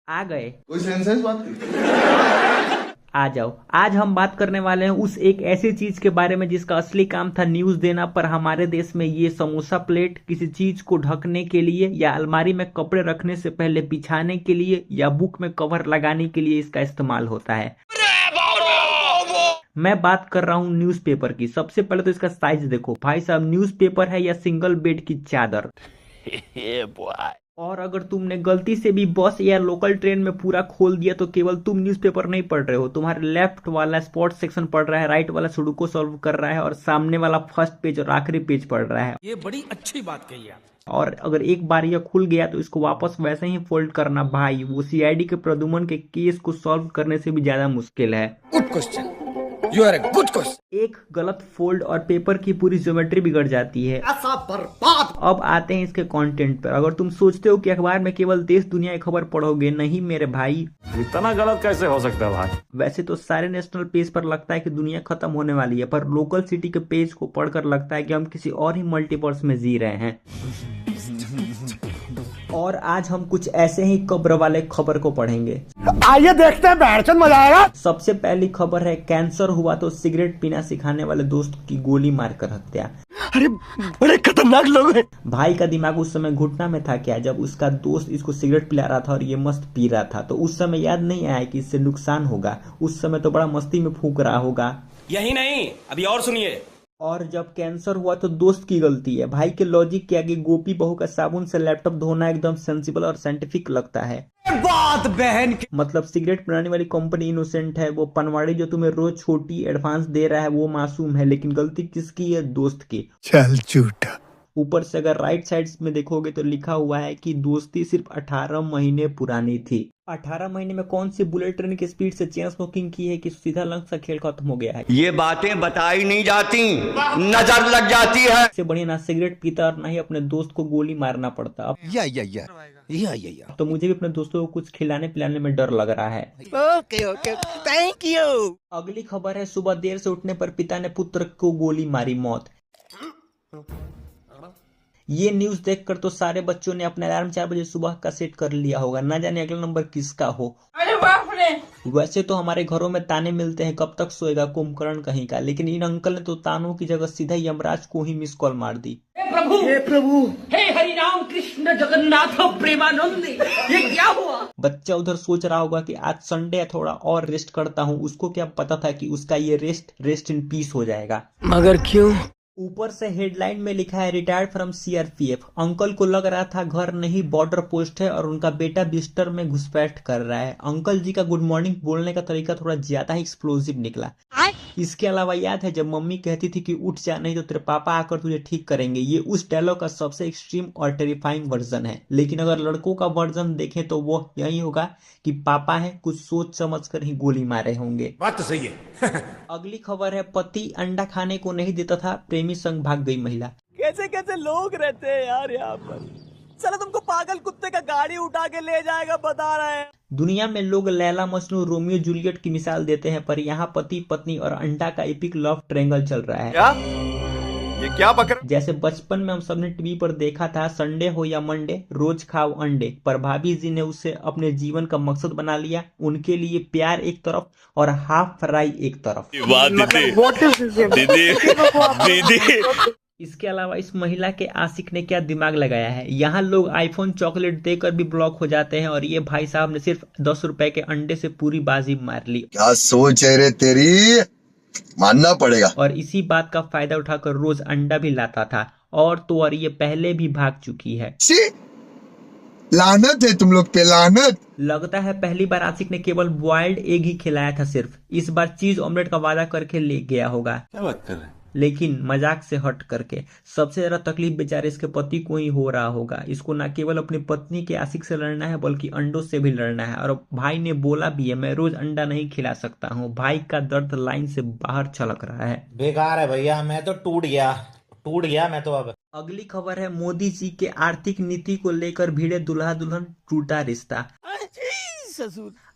आ गए। कोई सेंस बात की? आ जाओ। आज हम बात करने वाले हैं उस एक ऐसी चीज के बारे में जिसका असली काम था न्यूज देना, पर हमारे देश में ये समोसा प्लेट किसी चीज को ढकने के लिए या अलमारी में कपड़े रखने से पहले बिछाने के लिए या बुक में कवर लगाने के लिए इसका इस्तेमाल होता है। मैं बात कर रहा हूँ न्यूज़पेपर की। सबसे पहले तो इसका साइज देखो भाई साहब, न्यूज़पेपर है या सिंगल बेड की चादर। और अगर तुमने गलती से भी बस या लोकल ट्रेन में पूरा खोल दिया तो केवल तुम न्यूज़पेपर नहीं पढ़ रहे हो, तुम्हारे लेफ्ट वाला स्पोर्ट्स सेक्शन पढ़ रहा है, राइट वाला सुडोकू सॉल्व कर रहा है और सामने वाला फर्स्ट पेज और आखिरी पेज पढ़ रहा है। ये बड़ी अच्छी बात कही आप। और अगर एक बार यह खुल गया तो इसको वापस वैसे ही फोल्ड करना भाई, वो सीआईडी के प्रद्युमन के केस को सॉल्व करने से भी ज्यादा मुश्किल है। Good question, you are a good question. एक गलत फोल्ड और पेपर की पूरी ज्योमेट्री बिगड़ जाती है। ऐसा बर्बाद। अब आते हैं इसके कंटेंट पर। अगर तुम सोचते हो कि अखबार में केवल देश दुनिया की खबर पढ़ोगे, नहीं मेरे भाई, इतना गलत कैसे हो सकता है भाई? वैसे तो सारे नेशनल पेज पर लगता है कि दुनिया खत्म होने वाली है, पर लोकल सिटी के पेज को पढ़कर लगता है कि हम किसी और ही मल्टीवर्स में जी रहे हैं। और आज हम कुछ ऐसे ही कब्र वाले खबर को पढ़ेंगे। आइए देखते हैं, बैठचंद मजा आएगा। सबसे पहली खबर है, कैंसर हुआ तो सिगरेट पीना सिखाने वाले दोस्त की गोली मारकर हत्या। अरे बड़े खतरनाक लोग हैं। भाई का दिमाग उस समय घुटना में था क्या, जब उसका दोस्त इसको सिगरेट पिला रहा था और ये मस्त पी रहा था, तो उस समय याद नहीं आया कि इससे नुकसान होगा। उस समय तो बड़ा मस्ती में फूंक रहा होगा। यही नहीं, अभी और सुनिए। और जब कैंसर हुआ तो दोस्त की गलती है। भाई के लॉजिक के आगे गोपी बहू का साबुन से लैपटॉप धोना एकदम सेंसिबल और साइंटिफिक लगता है। बात बहन की। मतलब सिगरेट बनाने वाली कंपनी इनोसेंट है, वो पनवाड़ी जो तुम्हें रोज छोटी एडवांस दे रहा है वो मासूम है, लेकिन गलती किसकी है? दोस्त की। चल झूठा। ऊपर से अगर राइट साइड में देखोगे तो लिखा हुआ है कि दोस्ती सिर्फ 18 महीने पुरानी थी। 18 महीने में कौन सी बुलेट ट्रेन की स्पीड से चेन स्मोकिंग की है कि सीधा लंग सा खेल खत्म हो गया है। ये बातें बताई नहीं जाती, नजर लग जाती है। इससे बढ़िया ना सिगरेट पीता और ना ही अपने दोस्त को गोली मारना पड़ता। अब तो मुझे भी अपने दोस्तों को कुछ खिलाने पिलाने में डर लग रहा है। Okay okay, thank you. अगली खबर है, सुबह देर से उठने पर पिता ने पुत्र को गोली मारी, मौत। ये न्यूज देखकर तो सारे बच्चों ने अपना अलार्म 4 बजे सुबह का सेट कर लिया होगा, ना जाने अगला नंबर किसका हो। अरे बाप रे। वैसे तो हमारे घरों में ताने मिलते हैं, कब तक सोएगा कुंभकर्ण कहीं का, लेकिन इन अंकल ने तो तानों की जगह सीधा यमराज को ही मिस कॉल मार दी। हे प्रभु, हे हरि राम कृष्ण जगन्नाथ प्रेमानंद, ये क्या हुआ? बच्चा उधर सोच रहा होगा कि आज संडे है, थोड़ा और रेस्ट करता हूँ। उसको क्या पता था कि उसका ये रेस्ट इन पीस हो जाएगा। मगर क्यों? ऊपर से हेडलाइन में लिखा है, रिटायर्ड फ्रॉम सीआरपीएफ। अंकल को लग रहा था घर नहीं बॉर्डर पोस्ट है और उनका बेटा बिस्तर में घुसपैठ कर रहा है। अंकल जी का गुड मॉर्निंग बोलने का तरीका थोड़ा ज्यादा ही एक्सप्लोसिव निकला। इसके अलावा याद है जब मम्मी कहती थी कि उठ जा नहीं तो तेरे पापा आकर तुझे ठीक करेंगे, ये उस डायलॉग का सबसे एक्सट्रीम और टेरिफाइंग वर्जन है। लेकिन अगर लड़कों का वर्जन देखें तो वो यही होगा कि पापा है, कुछ सोच समझ कर ही गोली मारे होंगे। बात तो सही है। अगली खबर है, पति अंडा खाने को नहीं देता था, प्रेमी संग भाग गई महिला। कैसे कैसे लोग रहते हैं यार यहाँ पर। चलो तुमको पागल कुत्ते का गाड़ी उठा के ले जाएगा, बता रहे हैं। दुनिया में लोग लैला मजनू रोमियो जूलियट की मिसाल देते हैं, पर यहाँ पति पत्नी और अंडा का एपिक लव ट्रायंगल चल रहा है। क्या? ये क्या बकर? जैसे बचपन में हम सबने टीवी पर देखा था, संडे हो या मंडे रोज खाओ अंडे, पर भाभी जी ने उसे अपने जीवन का मकसद बना लिया। उनके लिए प्यार एक तरफ और हाफ फ्राई एक तरफ। दीदी इसके अलावा इस महिला के आशिक ने क्या दिमाग लगाया है, यहाँ लोग आईफोन चॉकलेट देकर भी ब्लॉक हो जाते हैं और ये भाई साहब ने सिर्फ 10 रुपए के अंडे से पूरी बाजी मार ली। क्या सोच है रे तेरी, मानना पड़ेगा। और इसी बात का फायदा उठाकर रोज अंडा भी लाता था। और तो और ये पहले भी भाग चुकी है। लानत है तुम लोग पे, लानत। लगता है पहली बार आशिक ने केवल बॉइल्ड एग ही खिलाया था सिर्फ, इस बार चीज ऑमलेट का वादा करके ले गया होगा। क्या बात कर रहे हैं? लेकिन मजाक से हट करके सबसे ज्यादा तकलीफ बेचारे इसके पति को ही हो रहा होगा। इसको न केवल अपनी पत्नी के आशिक से लड़ना है बल्कि अंडों से भी लड़ना है। और भाई ने बोला भी है, मैं रोज अंडा नहीं खिला सकता हूँ। भाई का दर्द लाइन से बाहर छलक रहा है। बेकार है भैया, मैं तो टूट गया मैं तो। अब अगली खबर है, मोदी जी के आर्थिक नीति को लेकर भिड़े दूल्हा दुल्हन, टूटा रिश्ता।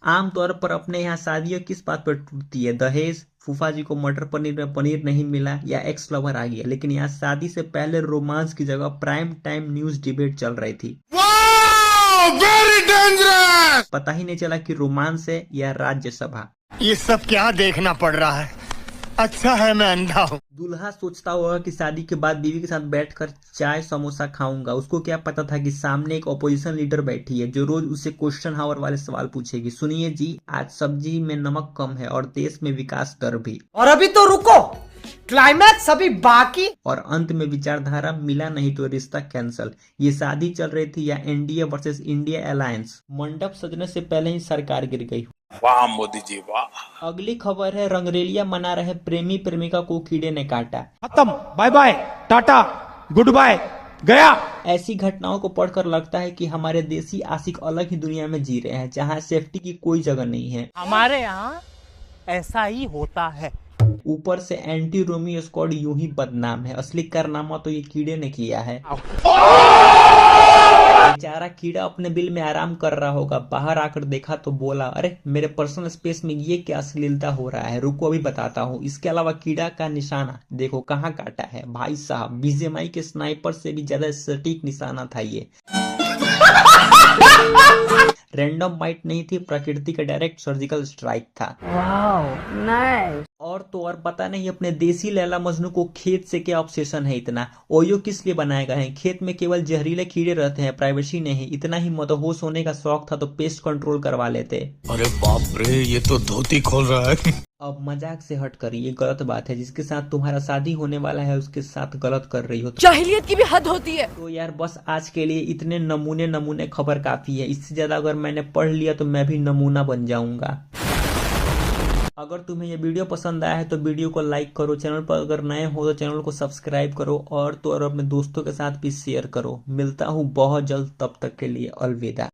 आमतौर पर अपने यहाँ शादियां किस बात पर टूटती है? दहेज, फूफा जी को मटर पनीर में पनीर नहीं मिला, या एक्स लवर आ गया। लेकिन यहाँ शादी से पहले रोमांस की जगह प्राइम टाइम न्यूज डिबेट चल रही थी। Very dangerous. पता ही नहीं चला कि रोमांस है या राज्यसभा। ये सब क्या देखना पड़ रहा है? अच्छा है मैं अंधा हूँ। दूल्हा सोचता होगा कि शादी के बाद बीवी के साथ बैठकर चाय समोसा खाऊंगा। उसको क्या पता था कि सामने एक ऑपोजिशन लीडर बैठी है जो रोज उससे क्वेश्चन हावर वाले सवाल पूछेगी। सुनिए जी, आज सब्जी में नमक कम है और देश में विकास दर भी। और अभी तो रुको, क्लाइमैक्स अभी बाकी। और अंत में विचारधारा, मिला नहीं तो रिश्ता कैंसल। ये शादी चल रही थी या एनडीए वर्सेस इंडिया अलायंस। मंडप सजने से पहले ही सरकार गिर गई। वाह मोदी जी वाह। अगली खबर है, रंगरेलिया मना रहे प्रेमी प्रेमिका को कीड़े ने काटा। खत्म, bye bye, tata, goodbye, गया। ऐसी घटनाओं को पढ़कर लगता है कि हमारे देसी आशिक अलग ही दुनिया में जी रहे हैं जहां सेफ्टी की कोई जगह नहीं है। हमारे यहाँ ऐसा ही होता है। ऊपर से एंटी रोमी स्क्वाड यूं ही बदनाम है। असली कारनामा तो ये कीड़े ने किया है। बेचारा कीड़ा अपने बिल में आराम कर रहा होगा, बाहर आकर देखा तो बोला, अरे मेरे पर्सनल स्पेस में ये क्या अश्लीलता हो रहा है, रुको अभी बताता हूँ। इसके अलावा कीड़ा का निशाना देखो कहाँ काटा है। भाई साहब, बीजेएमआई के स्नाइपर से भी ज्यादा सटीक निशाना था ये। रैंडम बाइट नहीं थी, प्रकृति का डायरेक्ट सर्जिकल स्ट्राइक था। वाह नाइस। और तो और पता नहीं अपने देसी लैला मजनू को खेत से क्या ऑब्सेशन है इतना। ओयो किस लिए बनाए गए हैं? खेत में केवल जहरीले कीड़े रहते हैं, प्राइवेसी नहीं। इतना ही मदहोश होने का शौक था तो पेस्ट कंट्रोल करवा लेते। अरे बाप रे, ये तो धोती खोल रहा है। अब मजाक से हट कर, ये गलत बात है। जिसके साथ तुम्हारा शादी होने वाला है उसके साथ गलत कर रही हो। जाहिलियत की भी हद होती है। तो यार बस आज के लिए इतने नमूने खबर काफी है। इससे ज्यादा अगर मैंने पढ़ लिया तो मैं भी नमूना बन जाऊंगा। अगर तुम्हें ये वीडियो पसंद आया है तो वीडियो को लाइक करो। चैनल पर अगर नए हो तो चैनल को सब्सक्राइब करो और तो और अपने दोस्तों के साथ भी शेयर करो। मिलता हूँ बहुत जल्द, तब तक के लिए अलविदा।